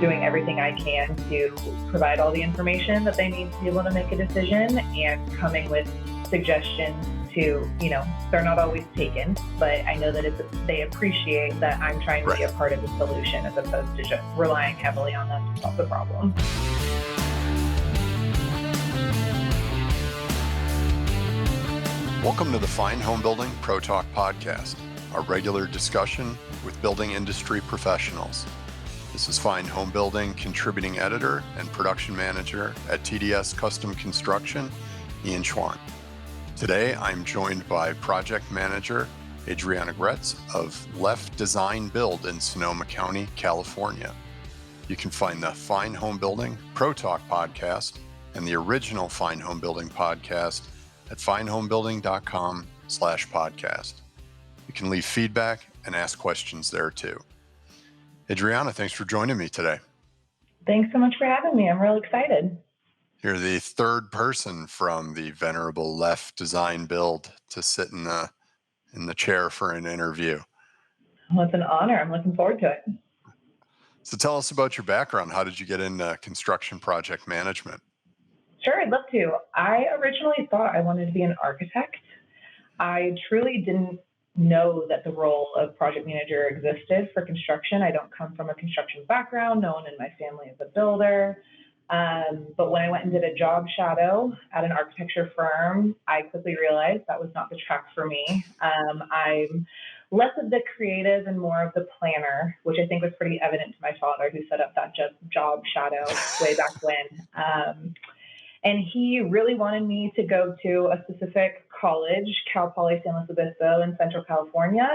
doing everything I can to provide all the information that they need to be able to make a decision, and coming with suggestions to, they're not always taken, but I know that they appreciate that I'm trying to be a part of the solution as opposed to just relying heavily on them to solve the problem. Welcome to the Fine Homebuilding ProTalk Podcast, our regular discussion with building industry professionals. This is Fine Homebuilding contributing editor and production manager at TDS Custom Construction, Ian Schwan. Today, I'm joined by project manager Adrianna Gretz of LEFF Design Build in Sonoma County, California. You can find the Fine Homebuilding ProTalk Podcast and the original Fine Homebuilding Podcast at finehomebuilding.com/podcast. You can leave feedback and ask questions there too. Adrianna, thanks for joining me today. Thanks so much for having me. I'm real excited. You're the third person from the venerable LEFF Design Build to sit in the chair for an interview. Well, it's an honor. I'm looking forward to it. So tell us about your background. How did you get into construction project management? Sure, I'd love to. I originally thought I wanted to be an architect. I truly didn't know that the role of project manager existed for construction. I don't come from a construction background. No one in my family is a builder. But when I went and did a job shadow at an architecture firm, I quickly realized that was not the track for me. I'm less of the creative and more of the planner, which I think was pretty evident to my father, who set up that job shadow way back when. And he really wanted me to go to a specific college, Cal Poly San Luis Obispo in Central California.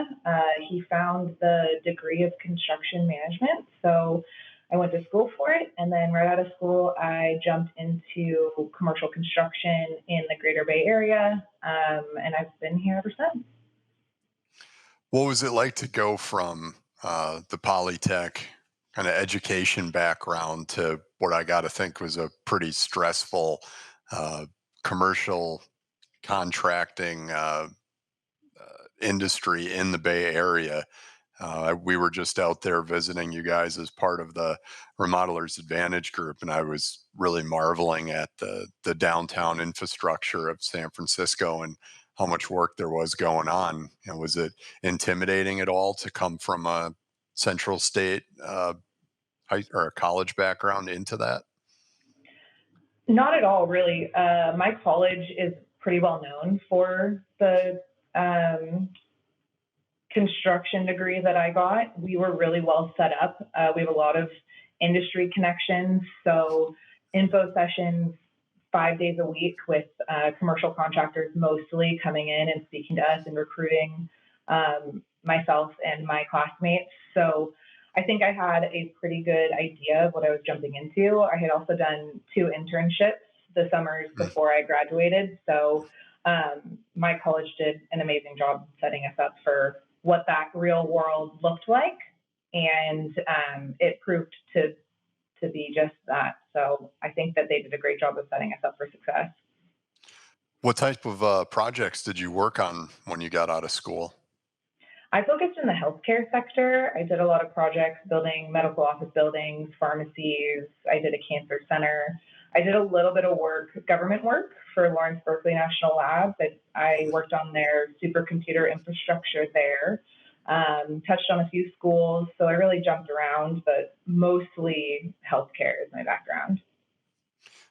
He found the degree of construction management. So I went to school for it. And then right out of school, I jumped into commercial construction in the Greater Bay Area. And I've been here ever since. What was it like to go from the Polytech kind of education background to what I got to think was a pretty stressful commercial contracting industry in the Bay Area? We were just out there visiting you guys as part of the Remodelers Advantage group, and I was really marveling at the downtown infrastructure of San Francisco and how much work there was going on. Was it intimidating at all to come from a Central State or a college background into that? Not at all, really. My college is pretty well known for the construction degree that I got. We were really well set up. We have a lot of industry connections. So info sessions 5 days a week with commercial contractors mostly coming in and speaking to us and recruiting myself and my classmates. So I think I had a pretty good idea of what I was jumping into. I had also done 2 internships the summers before I graduated. So my college did an amazing job setting us up for what that real world looked like. And it proved to be just that. So I think that they did a great job of setting us up for success. What type of projects did you work on when you got out of school? I focused in the healthcare sector. I did a lot of projects building medical office buildings, pharmacies. I did a cancer center. I did a little bit of government work for Lawrence Berkeley National Labs. I worked on their supercomputer infrastructure there, touched on a few schools. So I really jumped around, but mostly healthcare is my background.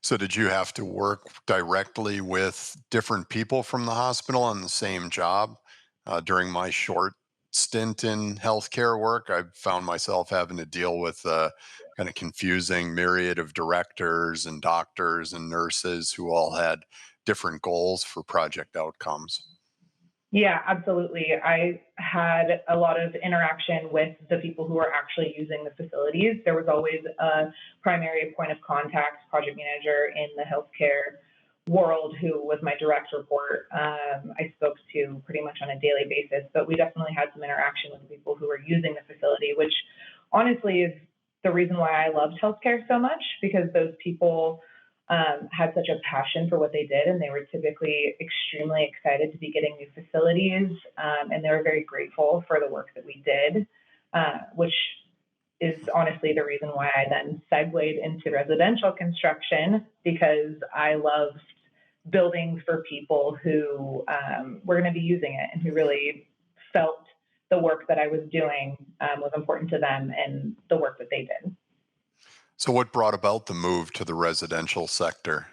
So did you have to work directly with different people from the hospital on the same job? During my short stint in healthcare work, I found myself having to deal with a kind of confusing myriad of directors and doctors and nurses who all had different goals for project outcomes. Yeah, absolutely. I had a lot of interaction with the people who were actually using the facilities. There was always a primary point of contact, project manager in the healthcare world, who was my direct report. I spoke to pretty much on a daily basis, but we definitely had some interaction with the people who were using the facility, which honestly is the reason why I loved healthcare so much, because those people had such a passion for what they did, and they were typically extremely excited to be getting new facilities, and they were very grateful for the work that we did, which is honestly the reason why I then segued into residential construction, because I loved building for people who were going to be using it and who really felt the work that I was doing was important to them and the work that they did. So what brought about the move to the residential sector?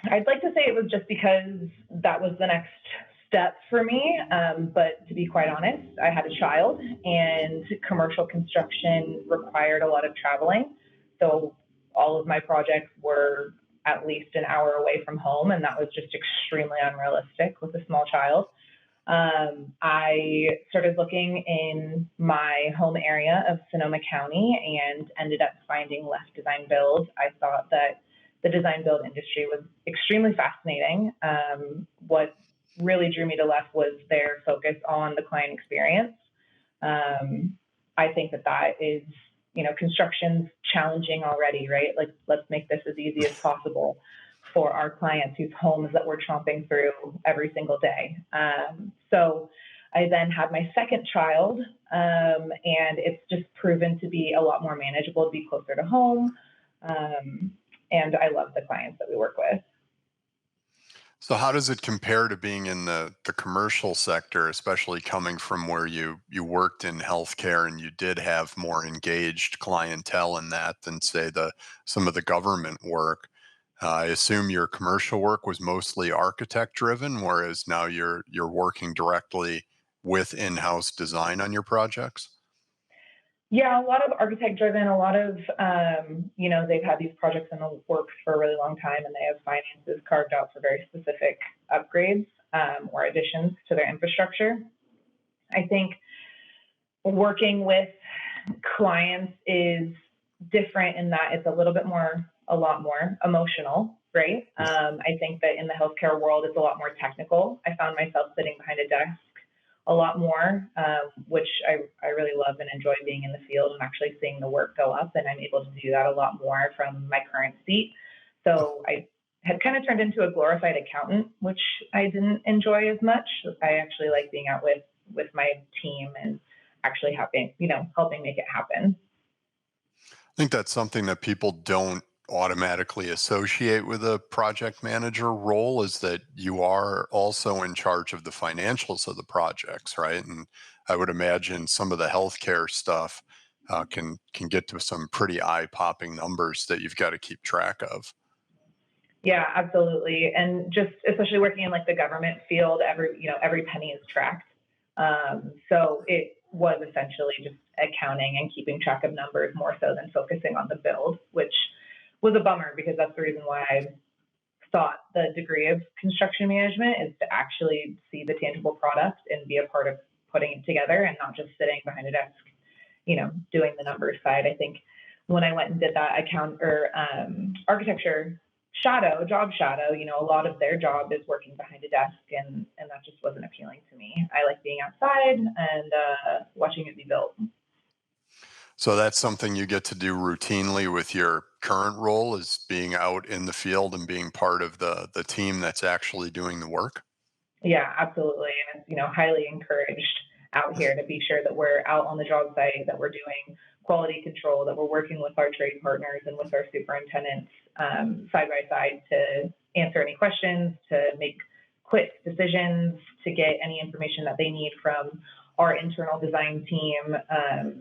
I'd like to say it was just because that was the next step for me. But to be quite honest, I had a child and commercial construction required a lot of traveling. So all of my projects were at least an hour away from home, and that was just extremely unrealistic with a small child. I started looking in my home area of Sonoma County and ended up finding LEFF Design Build. I thought that the design build industry was extremely fascinating. What really drew me to LEFF was their focus on the client experience. I think that is, construction's challenging already, right? Like, let's make this as easy as possible for our clients whose homes that we're chomping through every single day. So I then had my second child, and it's just proven to be a lot more manageable to be closer to home. And I love the clients that we work with. So how does it compare to being in the commercial sector, especially coming from where you worked in healthcare and you did have more engaged clientele in that than, say, some of the government work? I assume your commercial work was mostly architect driven, whereas now you're working directly with in-house design on your projects. Yeah, a lot of architect driven, a lot of, they've had these projects in the works for a really long time and they have finances carved out for very specific upgrades or additions to their infrastructure. I think working with clients is different in that it's a lot more emotional, right? I think that in the healthcare world, it's a lot more technical. I found myself sitting behind a desk a lot more, which I really love and enjoy being in the field and actually seeing the work go up. And I'm able to do that a lot more from my current seat. So I had kind of turned into a glorified accountant, which I didn't enjoy as much. I actually like being out with my team and actually helping make it happen. I think that's something that people don't automatically associate with a project manager role, is that you are also in charge of the financials of the projects, right? And I would imagine some of the healthcare stuff can get to some pretty eye-popping numbers that you've got to keep track of. Yeah, absolutely. And just especially working in like the government field, every penny is tracked. So it was essentially just accounting and keeping track of numbers more so than focusing on the build, which was a bummer because that's the reason why I thought the degree of construction management is to actually see the tangible product and be a part of putting it together and not just sitting behind a desk, doing the numbers side. I think when I went and did that architecture job shadow, a lot of their job is working behind a desk, and that just wasn't appealing to me. I like being outside and watching it be built. So that's something you get to do routinely with your current role, is being out in the field and being part of the team that's actually doing the work? Yeah, absolutely. And it's, highly encouraged out here to be sure that we're out on the job site, that we're doing quality control, that we're working with our trade partners and with our superintendents side by side to answer any questions, to make quick decisions, to get any information that they need from our internal design team,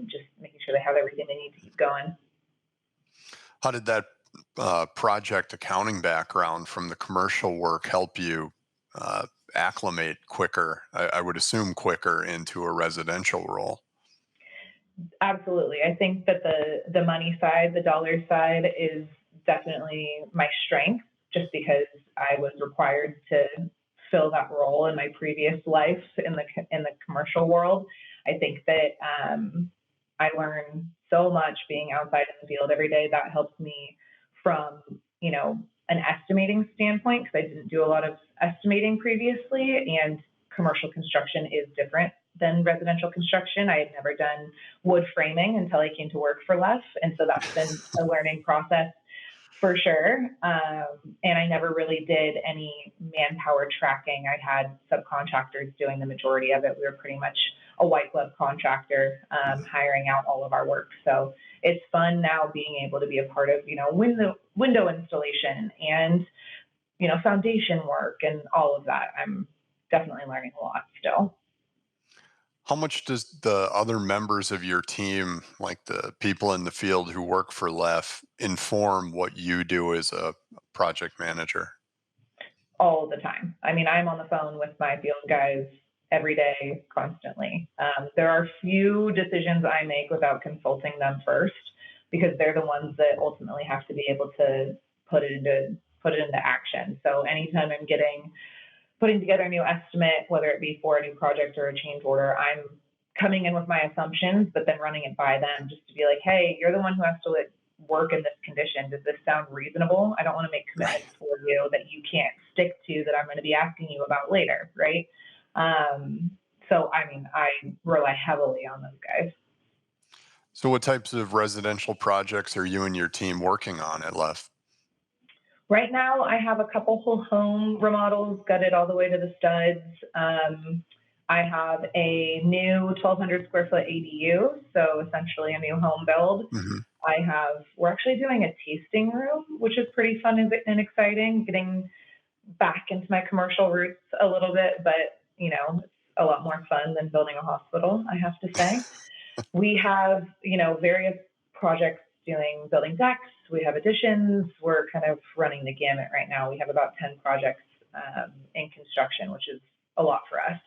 just making sure they have everything they need to keep going. How did that project accounting background from the commercial work help you acclimate quicker, I would assume quicker, into a residential role? Absolutely. I think that the money side, the dollar side is definitely my strength, just because I was required to fill that role in my previous life in the commercial world. I think that I learn so much being outside in the field every day. That helps me from, an estimating standpoint, because I didn't do a lot of estimating previously, and commercial construction is different than residential construction. I had never done wood framing until I came to work for LEFF, and so that's been a learning process for sure. And I never really did any manpower tracking. I had subcontractors doing the majority of it. We were pretty much a white glove contractor hiring out all of our work. So it's fun now being able to be a part of, window installation and, foundation work and all of that. I'm definitely learning a lot still. How much does the other members of your team, like the people in the field who work for LEFF, inform what you do as a project manager? All the time. I mean, I'm on the phone with my field guys every day, constantly. There are few decisions I make without consulting them first, because they're the ones that ultimately have to be able to put it into action. So anytime I'm putting together a new estimate, whether it be for a new project or a change order, I'm coming in with my assumptions, but then running it by them just to be like, hey, you're the one who has to work in this condition. Does this sound reasonable? I don't want to make commitments for you that you can't stick to, that I'm going to be asking you about later, right? So, I mean, I rely heavily on those guys. So what types of residential projects are you and your team working on at LEFF? Right now, I have a couple whole home remodels gutted all the way to the studs. I have a new 1,200 square foot ADU, so essentially a new home build. Mm-hmm. We're actually doing a tasting room, which is pretty fun and exciting, getting back into my commercial roots a little bit, but, it's a lot more fun than building a hospital, I have to say. We have, various projects building decks. We have additions. We're kind of running the gamut right now. We have about 10 projects in construction, which is a lot for us.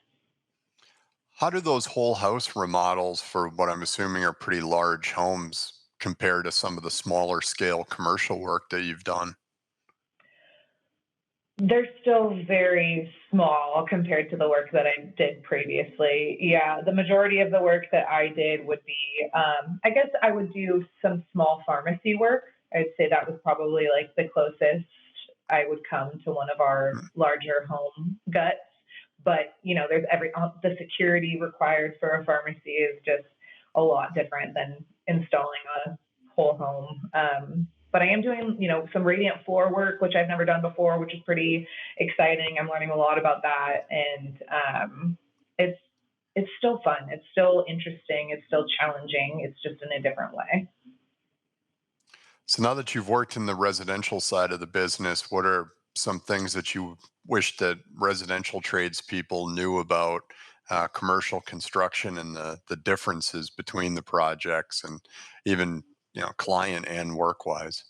How do those whole house remodels for what I'm assuming are pretty large homes compare to some of the smaller scale commercial work that you've done? They're still very small compared to the work that I did previously. Yeah, the majority of the work that I did would be, I guess I would do some small pharmacy work. I'd say that was probably like the closest I would come to one of our larger home guts. But, there's the security required for a pharmacy is just a lot different than installing a whole home. But I am doing, some radiant floor work, which I've never done before, which is pretty exciting. I'm learning a lot about that, and it's still fun. It's still interesting. It's still challenging. It's just in a different way. So now that you've worked in the residential side of the business, what are some things that you wish that residential tradespeople knew about commercial construction and the differences between the projects and even client and work wise?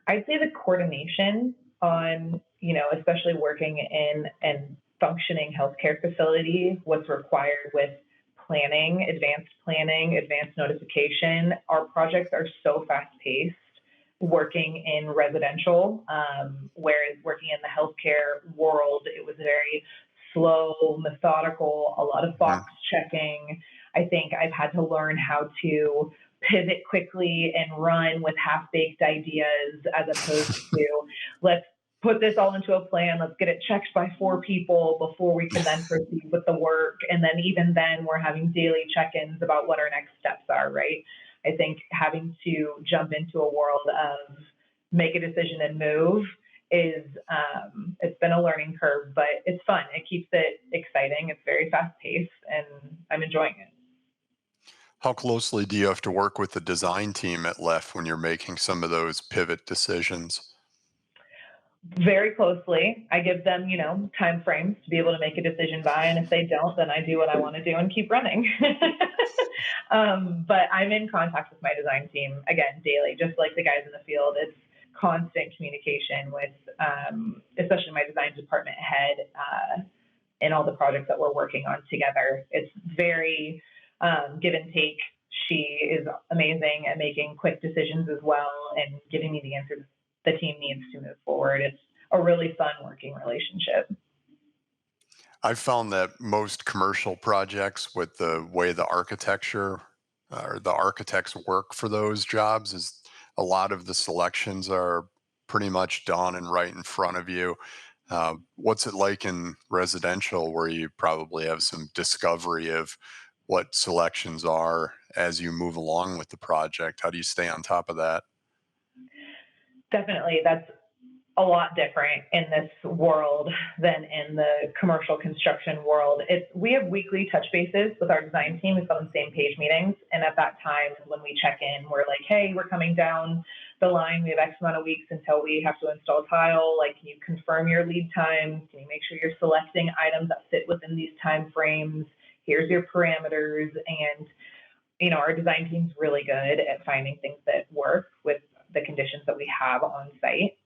I'd say the coordination on, especially working in and functioning healthcare facility, what's required with planning, advanced notification. Our projects are so fast paced working in residential, whereas working in the healthcare world, it was very slow, methodical, a lot of box checking. I think I've had to learn how to pivot quickly and run with half-baked ideas as opposed to let's put this all into a plan. Let's get it checked by 4 people before we can then proceed with the work. And then even then we're having daily check-ins about what our next steps are, right? I think having to jump into a world of make a decision and move is, it's been a learning curve, but it's fun. It keeps it exciting. It's very fast paced and I'm enjoying it. How closely do you have to work with the design team at LEFF when you're making some of those pivot decisions? Very closely. I give them, time frames to be able to make a decision by, and if they don't, then I do what I want to do and keep running. But I'm in contact with my design team, again, daily, just like the guys in the field. It's constant communication with, especially my design department head in all the projects that we're working on together. It's very give and take. She is amazing at making quick decisions as well and giving me the answers the team needs to move forward. It's a really fun working relationship. I've found that most commercial projects, with the way the architecture or the architects work for those jobs, is a lot of the selections are pretty much done and right in front of you. What's it like in residential, where you probably have some discovery of what selections are as you move along with the project? How do you stay on top of that? Definitely. That's a lot different in this world than in the commercial construction world. We have weekly touch bases with our design team. We call them same page meetings. And at that time, when we check in, we're like, hey, we're coming down the line. We have X amount of weeks until we have to install tile. Like, can you confirm your lead times? Can you make sure you're selecting items that fit within these time frames? Here's your parameters. And, our design team's really good at finding things that work with the conditions that we have on site.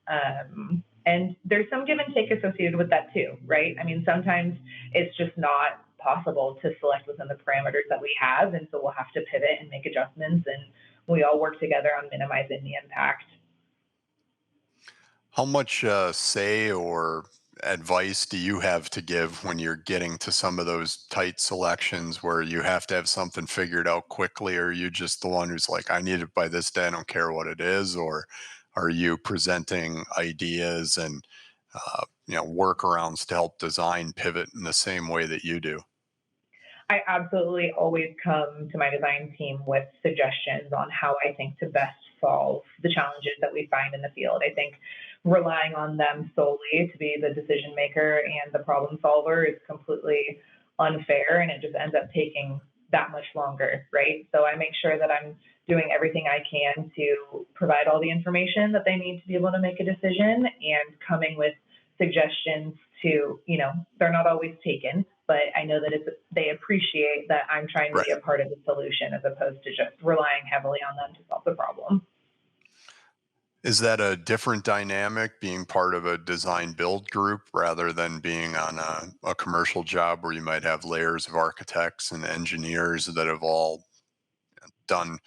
And there's some give and take associated with that too, right? I mean, sometimes it's just not possible to select within the parameters that we have. And so we'll have to pivot and make adjustments, and we all work together on minimizing the impact. How much say or advice do you have to give when you're getting to some of those tight selections where you have to have something figured out quickly? Or are you just the one who's like, I need it by this day, I don't care what it is? Or are you presenting ideas and workarounds to help design pivot in the same way that you do? I absolutely always come to my design team with suggestions on how I think to best solve the challenges that we find in the field. I think relying on them solely to be the decision maker and the problem solver is completely unfair, and it just ends up taking that much longer, right? So I make sure that I'm doing everything I can to provide all the information that they need to be able to make a decision, and coming with suggestions to, they're not always taken, but I know that they appreciate that I'm trying to be a part of the solution as opposed to just relying heavily on them to solve the problem. Is that a different dynamic being part of a design build group rather than being on a commercial job where you might have layers of architects and engineers that have all done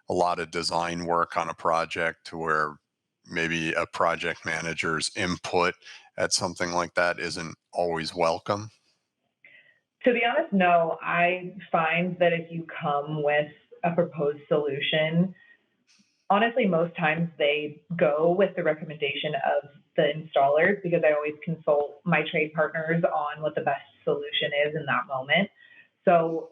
a lot of design work on a project, to where maybe a project manager's input at something like that isn't always welcome? To be honest, no. I find that if you come with a proposed solution, honestly, most times they go with the recommendation of the installers, because I always consult my trade partners on what the best solution is in that moment. So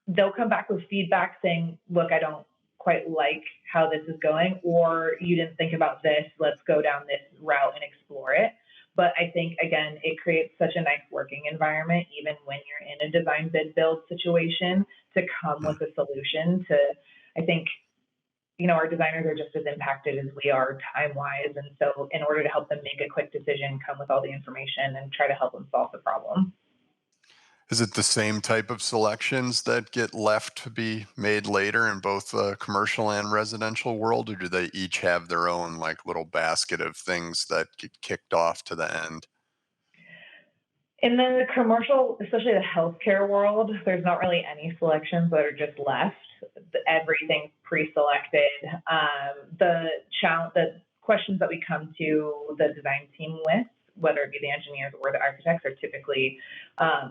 they'll come back with feedback saying, look, I don't quite like how this is going, or you didn't think about this, let's go down this route and explore it. But I think, again, it creates such a nice working environment, even when you're in a design bid build situation, to come with a solution to, I think, our designers are just as impacted as we are time-wise. And so in order to help them make a quick decision, come with all the information and try to help them solve the problem. Is it the same type of selections that get left to be made later in both the commercial and residential world, or do they each have their own like little basket of things that get kicked off to the end? In the commercial, especially the healthcare world, there's not really any selections that are just left. Everything's pre-selected. The questions that we come to the design team with, whether it be the engineers or the architects, are typically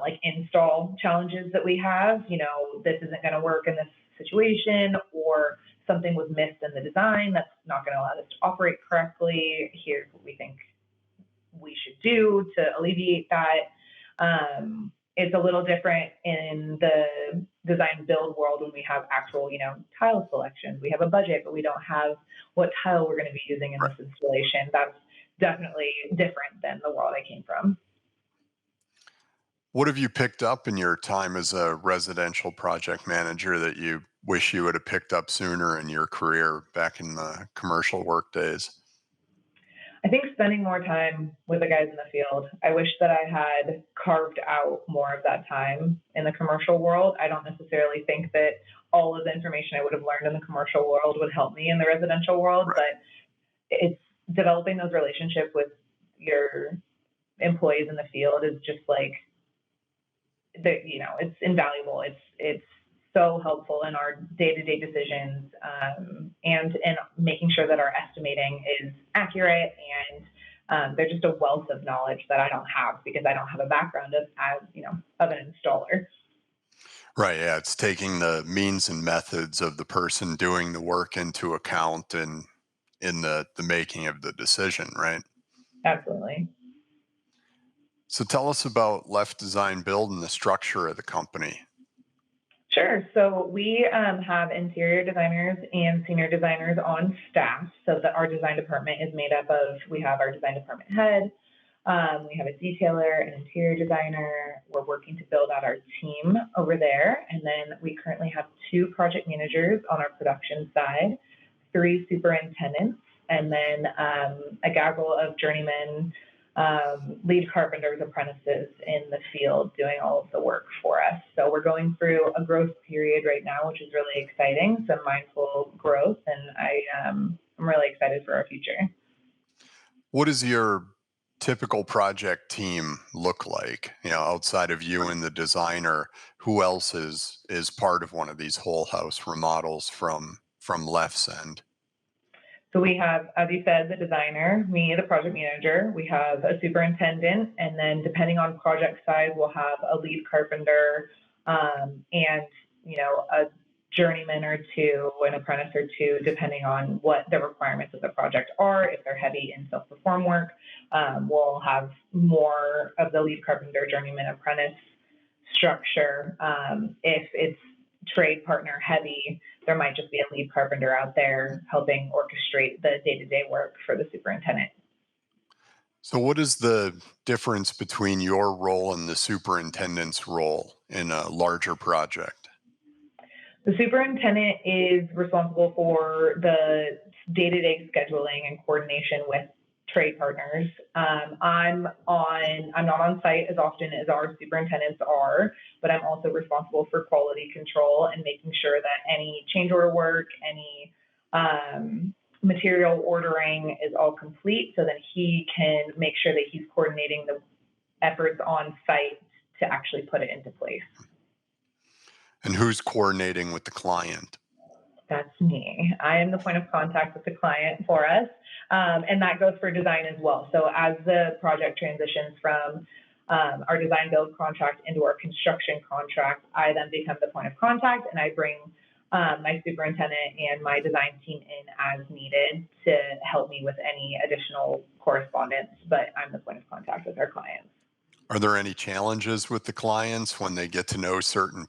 like install challenges that we have. This isn't going to work in this situation, or something was missed in the design that's not going to allow us to operate correctly. Here's what we think we should do to alleviate that. It's a little different in the design build world when we have actual, tile selections. We have a budget, but we don't have what tile we're going to be using in this installation. That's definitely different than the world I came from. What have you picked up in your time as a residential project manager that you wish you would have picked up sooner in your career back in the commercial work days? I think spending more time with the guys in the field. I wish that I had carved out more of that time in the commercial world. I don't necessarily think that all of the information I would have learned in the commercial world would help me in the residential world, but it's developing those relationships with your employees in the field is just like, it's invaluable. It's so helpful in our day-to-day decisions, and in making sure that our estimating is accurate. And they're just a wealth of knowledge that I don't have, because I don't have a background of an installer. Right. Yeah. It's taking the means and methods of the person doing the work into account and in the making of the decision, right? Absolutely. So tell us about LEFF Design Build and the structure of the company. Sure. So we have interior designers and senior designers on staff, so that our design department is made up of, we have our design department head, we have a detailer, an interior designer. We're working to build out our team over there. And then we currently have 2 project managers on our production side, 3 superintendents, and then a gaggle of journeymen, lead carpenters, apprentices in the field doing all of the work for us. So we're going through a growth period right now, which is really exciting, some mindful growth, and I'm really excited for our future. What does your typical project team look like? Outside of you and the designer, who else is part of one of these whole house remodels from LEFF's end? So we have, as you said, the designer, me, the project manager, we have a superintendent, and then depending on project size, we'll have a lead carpenter, and, a journeyman or 2, an apprentice or 2, depending on what the requirements of the project are. If they're heavy in self-perform work, we'll have more of the lead carpenter, journeyman, apprentice structure. If it's trade partner heavy, there might just be a lead carpenter out there helping orchestrate the day-to-day work for the superintendent. So what is the difference between your role and the superintendent's role in a larger project? The superintendent is responsible for the day-to-day scheduling and coordination with trade partners. I'm not on site as often as our superintendents are, but I'm also responsible for quality control and making sure that any change order work, any material ordering is all complete, so that he can make sure that he's coordinating the efforts on site to actually put it into place. And who's coordinating with the client? That's me. I am the point of contact with the client for us. And that goes for design as well. So as the project transitions from our design build contract into our construction contract, I then become the point of contact, and I bring my superintendent and my design team in as needed to help me with any additional correspondence, but I'm the point of contact with our clients. Are there any challenges with the clients when they get to know certain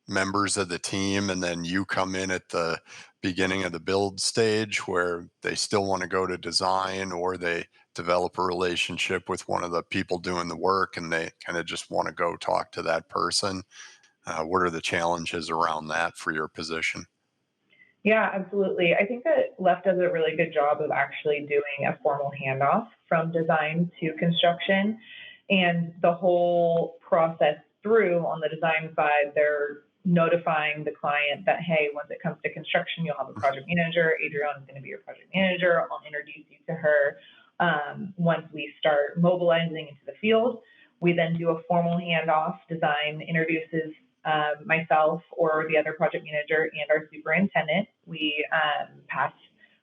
members of the team and then you come in at the beginning of the build stage where they still want to go to design, or they develop a relationship with one of the people doing the work and they kind of just want to go talk to that person? What are the challenges around that for your position? Yeah, absolutely. I think that LEFF does a really good job of actually doing a formal handoff from design to construction, and the whole process through on the design side, they're notifying the client that, hey, once it comes to construction, you'll have a project manager. Adrianna is going to be your project manager. I'll introduce you to her. Once we start mobilizing into the field, we then do a formal handoff. Design introduces myself or the other project manager and our superintendent. We pass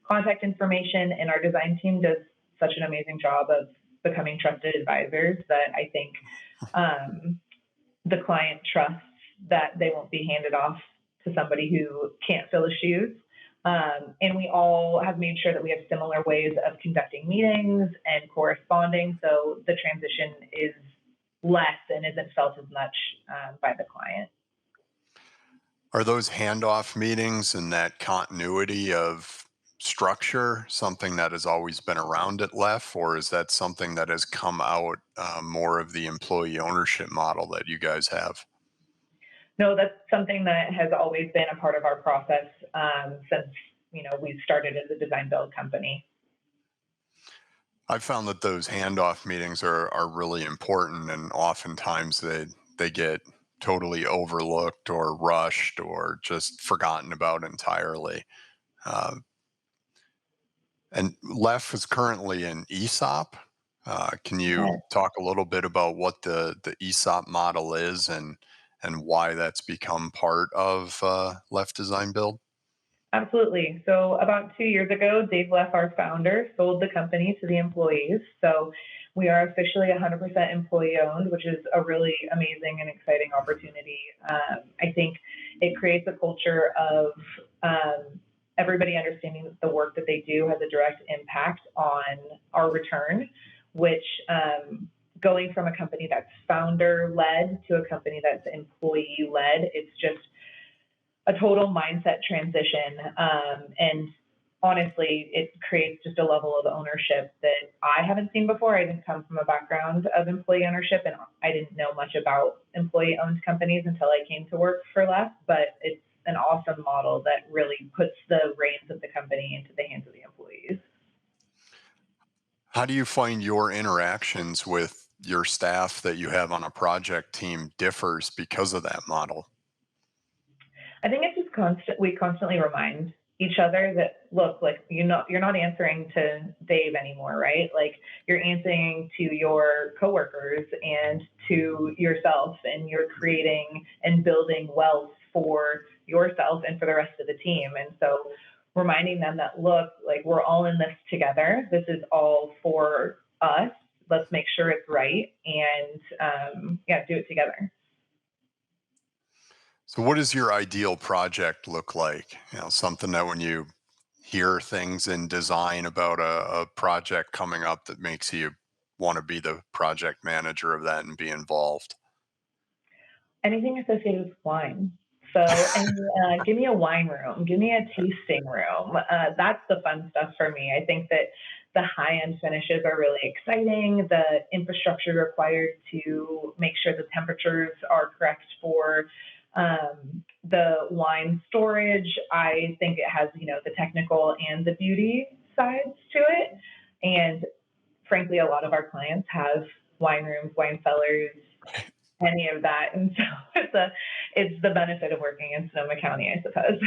contact information, and our design team does such an amazing job of becoming trusted advisors that I think the client trusts that they won't be handed off to somebody who can't fill his shoes. And we all have made sure that we have similar ways of conducting meetings and corresponding, so the transition is less and isn't felt as much by the client. Are those handoff meetings and that continuity of structure something that has always been around at LEFF, or is that something that has come out more of the employee ownership model that you guys have? No, that's something that has always been a part of our process since we started as a design build company. I've found that those handoff meetings are really important, and oftentimes they get totally overlooked or rushed or just forgotten about entirely. Uh, and LEFF is currently an ESOP. Can you talk a little bit about what the ESOP model is and why that's become part of LEFF Design Build? Absolutely. So about 2 years ago, Dave LEFF, our founder, sold the company to the employees. So we are officially 100% employee owned, which is a really amazing and exciting opportunity. I think it creates a culture of everybody understanding that the work that they do has a direct impact on our return, which going from a company that's founder led to a company that's employee led, it's just a total mindset transition. And honestly, it creates just a level of ownership that I haven't seen before. I didn't come from a background of employee ownership, and I didn't know much about employee-owned companies until I came to work for LEFF, but it's an awesome model that really puts the reins of the company into the hands of the employees. How do you find your interactions with your staff that you have on a project team differs because of that model? I think it's just we constantly remind each other that, look, like, you're not answering to Dave anymore, right? Like, you're answering to your coworkers and to yourself, and you're creating and building wealth for yourself and for the rest of the team. And so reminding them that, look, like, we're all in this together. This is all for us. Let's make sure it's right, and yeah, do it together. So, what does your ideal project look like? Something that when you hear things in design about a project coming up that makes you want to be the project manager of that and be involved. Anything associated with wine. So, and give me a wine room, give me a tasting room. That's the fun stuff for me. I think that the high end finishes are really exciting. The infrastructure required to make sure the temperatures are correct for the wine storage. I think it has, the technical and the beauty sides to it. And frankly, a lot of our clients have wine rooms, wine cellars, any of that. And so it's the benefit of working in Sonoma County, I suppose.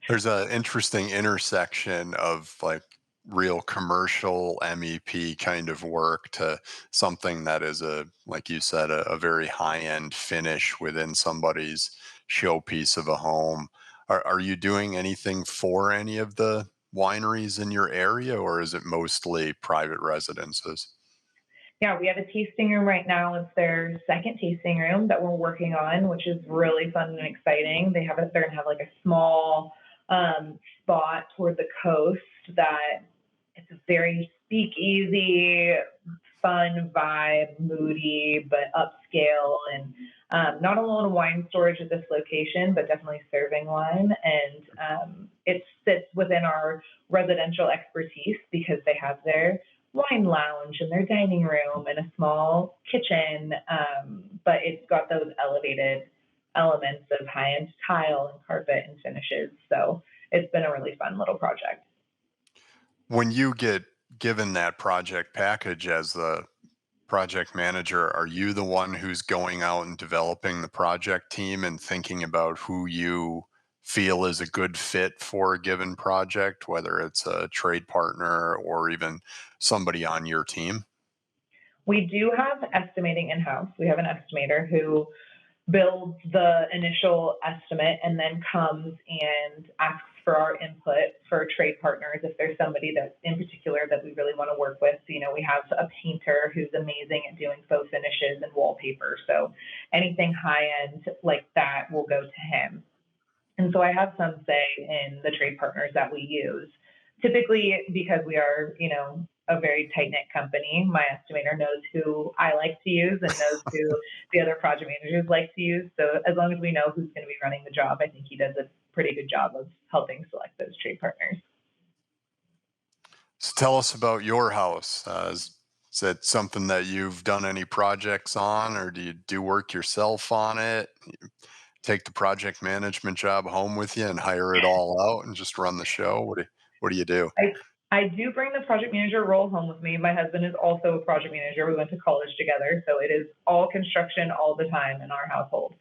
There's an interesting intersection of like real commercial MEP kind of work to something that is like you said, a very high end finish within somebody's showpiece of a home. Are you doing anything for any of the wineries in your area, or is it mostly private residences? Yeah, we have a tasting room right now. It's their second tasting room that we're working on, which is really fun and exciting. They're gonna have like a small spot toward the coast that it's a very speakeasy, fun vibe, moody but upscale, and not a lot of wine storage at this location, but definitely serving wine. And it sits within our residential expertise because they have their wine lounge and their dining room and a small kitchen, but it's got those elevated elements of high-end tile and carpet and finishes. So it's been a really fun little project. When you get given that project package as the project manager, are you the one who's going out and developing the project team and thinking about who you feel is a good fit for a given project, whether it's a trade partner or even somebody on your team? We do have estimating in-house. We have an estimator who builds the initial estimate and then comes and asks for our input for trade partners if there's somebody that in particular that we really want to work with. We have a painter who's amazing at doing faux finishes and wallpaper. So anything high end like that will go to him. And so I have some say in the trade partners that we use. Typically, because we are, a very tight-knit company, my estimator knows who I like to use and knows who the other project managers like to use. So as long as we know who's going to be running the job, I think he does a pretty good job of helping select those trade partners. So tell us about your house. Is that something that you've done any projects on, or do you do work yourself on it? You take the project management job home with you and hire it all out and just run the show? What do you do? I do bring the project manager role home with me. My husband is also a project manager. We went to college together, so it is all construction all the time in our household.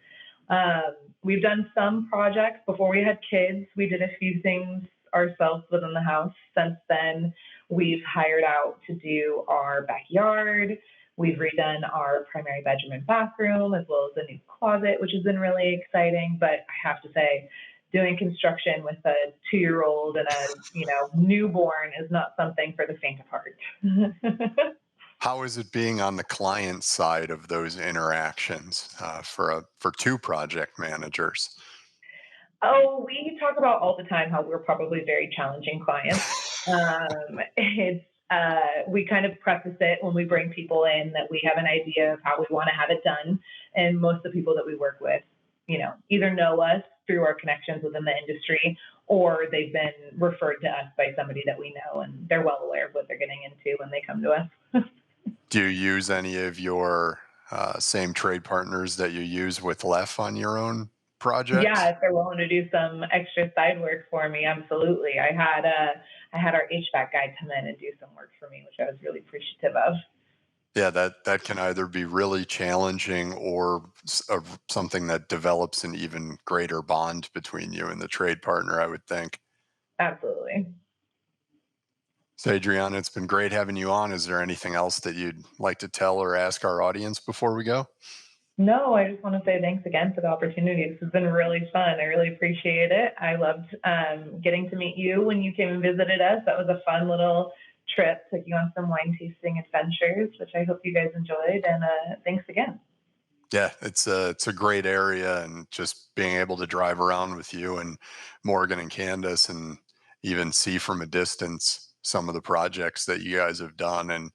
We've done some projects before we had kids. We did a few things ourselves within the house. Since then, we've hired out to do our backyard. We've redone our primary bedroom and bathroom, as well as a new closet, which has been really exciting. But I have to say, doing construction with a 2-year-old and a newborn is not something for the faint of heart. How is it being on the client side of those interactions for two project managers? Oh, we talk about all the time how we're probably very challenging clients. We kind of preface it when we bring people in that we have an idea of how we want to have it done, and most of the people that we work with, either know us through our connections within the industry, or they've been referred to us by somebody that we know, and they're well aware of what they're getting into when they come to us. Do you use any of your same trade partners that you use with LEFF on your own projects? Yeah, if they're willing to do some extra side work for me, absolutely. I had our HVAC guy come in and do some work for me, which I was really appreciative of. Yeah, that can either be really challenging or something that develops an even greater bond between you and the trade partner, I would think. Absolutely. So, Adrianna, it's been great having you on. Is there anything else that you'd like to tell or ask our audience before we go? No, I just want to say thanks again for the opportunity. This has been really fun. I really appreciate it. I loved getting to meet you when you came and visited us. That was a fun little trip, took you on some wine tasting adventures, which I hope you guys enjoyed. And thanks again. Yeah, it's a great area, and just being able to drive around with you and Morgan and Candace and even see from a distance some of the projects that you guys have done, and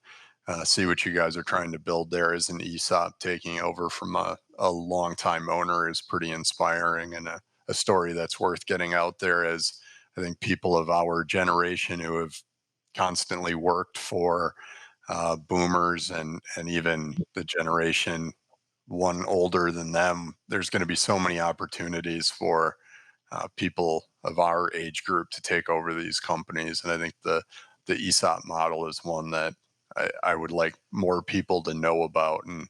see what you guys are trying to build there as an ESOP taking over from a longtime owner is pretty inspiring, and a story that's worth getting out there, as I think people of our generation who have constantly worked for boomers and even the generation one older than them, there's going to be so many opportunities for people of our age group to take over these companies. And I think the ESOP model is one that I would like more people to know about and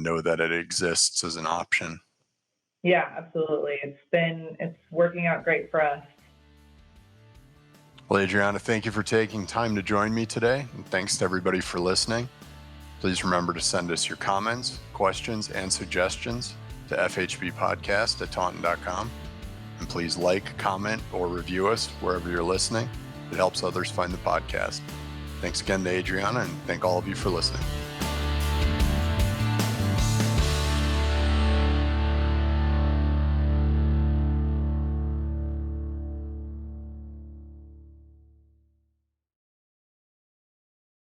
know that it exists as an option. Yeah, absolutely. It's working out great for us. Well, Adrianna, thank you for taking time to join me today. And thanks to everybody for listening. Please remember to send us your comments, questions, and suggestions to fhbpodcast@taunton.com. And please like, comment, or review us wherever you're listening. It helps others find the podcast. Thanks again to Adrianna, and thank all of you for listening.